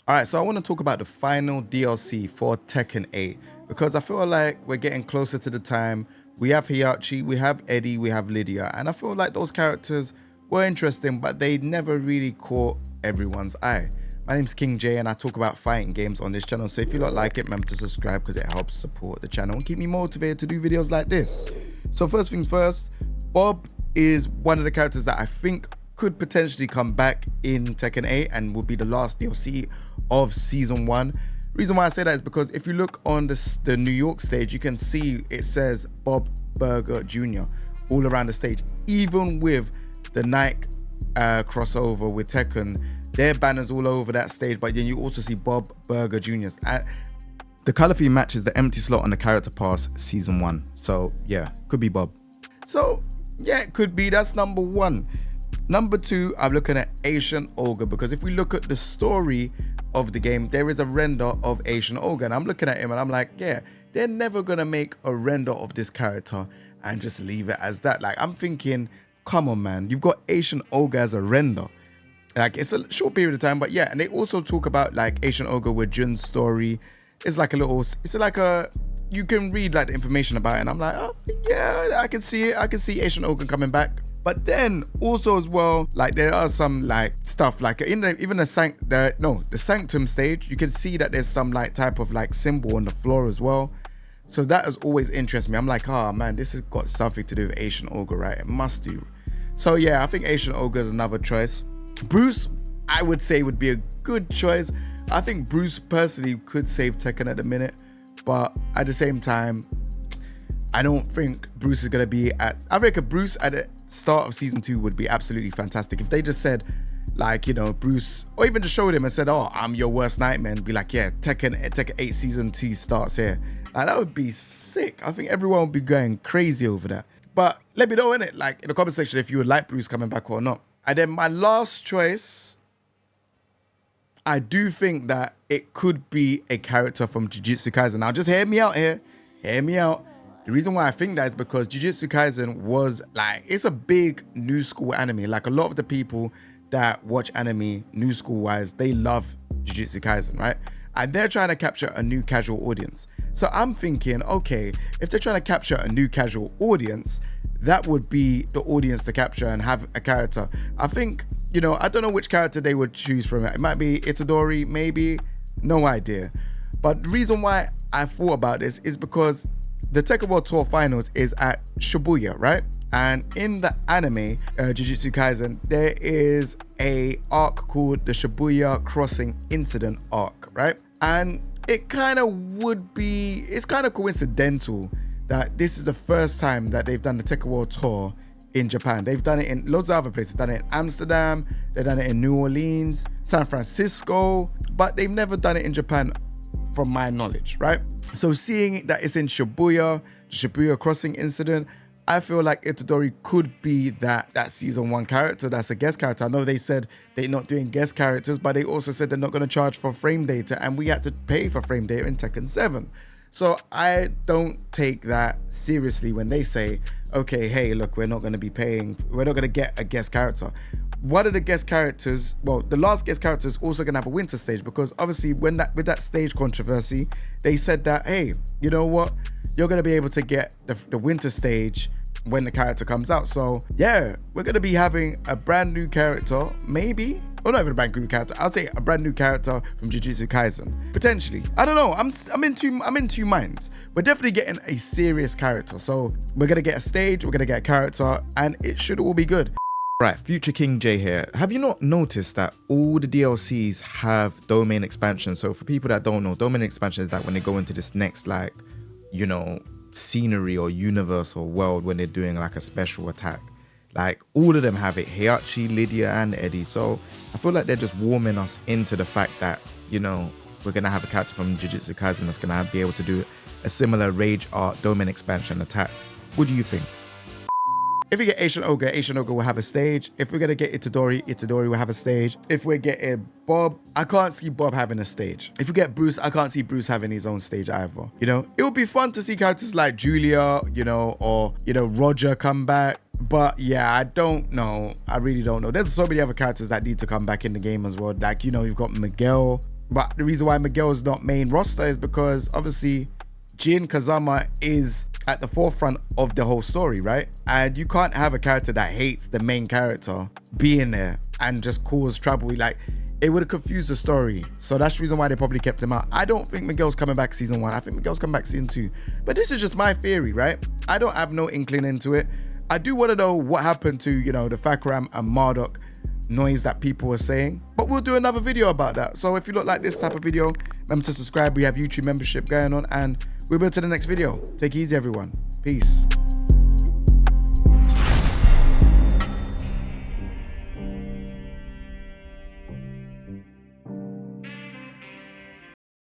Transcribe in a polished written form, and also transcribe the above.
Alright, so I want to talk about the final DLC for Tekken 8 because I feel like we're getting closer to the time. We have Heihachi, we have Eddie, we have Lydia, and I feel like those characters were interesting, but they never really caught everyone's eye. My name's King J and I talk about fighting games on this channel, so if you don't like it, remember to subscribe because it helps support the channel and keep me motivated to do videos like this. So first things first, Bob is one of the characters that I think could potentially come back in Tekken 8 and will be the last DLC of Season 1. Reason why I say that is because if you look on the New York stage, you can see it says Bob Burger Jr. all around the stage. Even with the Nike crossover with Tekken, there are banners all over that stage, but then you also see Bob Burger Jr. The color theme matches the empty slot on the character pass Season 1. So yeah, could be Bob. So yeah, it could be. That's number one. Number two, I'm looking at Asian Ogre, because if we look at the story of the game, there is a render of Asian Ogre, and I'm looking at him and I'm like, yeah, they're never gonna make a render of this character and just leave it as that. Like, I'm thinking, come on man, you've got Asian Ogre as a render. Like, it's a short period of time, but yeah. And they also talk about like Asian Ogre with Jun's story. It's like a little, it's like a, you can read like the information about it, and I'm like, oh yeah, I can see it. I can see Asian Ogre coming back. But then also as well, like there are some like stuff like in the Sanctum stage, you can see that there's some like type of like symbol on the floor as well. So that has always interested me. I'm like, oh man, this has got something to do with Asian Ogre, right? It must do. So yeah, I think Asian Ogre is another choice. Bruce, I would say, would be a good choice. I think Bruce personally could save Tekken at the minute, but at the same time, I don't think Bruce is gonna be at. I reckon Bruce at the start of Season 2 would be absolutely fantastic if they just said, like, you know, Bruce, or even just showed him and said, oh, I'm your worst nightmare, and be like, yeah, Tekken 8 Season 2 starts here. Like, that would be sick. I think everyone would be going crazy over that. But let me know, innit, like in the comment section, if you would like Bruce coming back or not. And then my last choice, I do think that it could be a character from Jujutsu Kaisen. Now just hear me out here, hear me out. The reason why I think that is because Jujutsu Kaisen was like, it's a big new school anime. Like a lot of the people that watch anime new school wise, they love Jujutsu Kaisen, right? And they're trying to capture a new casual audience. So I'm thinking, okay, if they're trying to capture a new casual audience, that would be the audience to capture and have a character. I think, you know, I don't know which character they would choose from it. It might be Itadori, maybe, no idea. But the reason why I thought about this is because the Tekken World Tour Finals is at Shibuya, right? And in the anime, Jujutsu Kaisen, there is a arc called the Shibuya Crossing Incident arc, right? And it kind of would be, it's kind of coincidental that this is the first time that they've done the Tekken World Tour in Japan. They've done it in loads of other places. They've done it in Amsterdam, they've done it in New Orleans, San Francisco, but they've never done it in Japan from my knowledge, right? So seeing that it's in Shibuya, the Shibuya Crossing Incident, I feel like Itadori could be that Season 1 character that's a guest character. I know they said they're not doing guest characters, but they also said they're not going to charge for frame data, and we had to pay for frame data in Tekken 7. So I don't take that seriously when they say, okay, hey, look, we're not going to be paying, we're not going to get a guest character. One of the guest characters, well, the last guest character is also going to have a winter stage, because obviously when with that stage controversy, they said that, hey, you know what, you're going to be able to get the winter stage when the character comes out. So yeah, we're going to be having a brand new character, maybe, or not even a brand new character, I'll say a brand new character from Jujutsu Kaisen, potentially. I don't know, I'm in two minds. We're definitely getting a serious character, so we're going to get a stage, we're going to get a character, and it should all be good. Right, Future King J here. Have you not noticed that all the DLCs have domain expansion? So for people that don't know, domain expansion is that when they go into this next, like, you know, scenery or universe or world, when they're doing like a special attack. Like, all of them have it, Heihachi, Lydia, and Eddie. So I feel like they're just warming us into the fact that, you know, we're going to have a character from Jujutsu Kaisen that's going to be able to do a similar Rage Art domain expansion attack. What do you think? If we get Asian Ogre will have a stage. If we're going to get Itadori will have a stage. If we're getting Bob, I can't see Bob having a stage. If we get Bruce, I can't see Bruce having his own stage either. You know, it would be fun to see characters like Julia, you know, or, you know, Roger come back. But yeah, I don't know. I really don't know. There's so many other characters that need to come back in the game as well. Like, you know, you've got Miguel. But the reason why Miguel's not main roster is because obviously Jin Kazama is at the forefront of the whole story, right? And you can't have a character that hates the main character being there and just cause trouble. Like, it would have confused the story. So that's the reason why they probably kept him out. I don't think Miguel's coming back season 1. I think Miguel's coming back season 2. But this is just my theory, right? I don't have no inkling into it. I do want to know what happened to, you know, the Fakram and Marduk noise that people were saying. But we'll do another video about that. So if you look like this type of video, remember to subscribe. We have YouTube membership going on. And we'll move to the next video. Take it easy, everyone. Peace.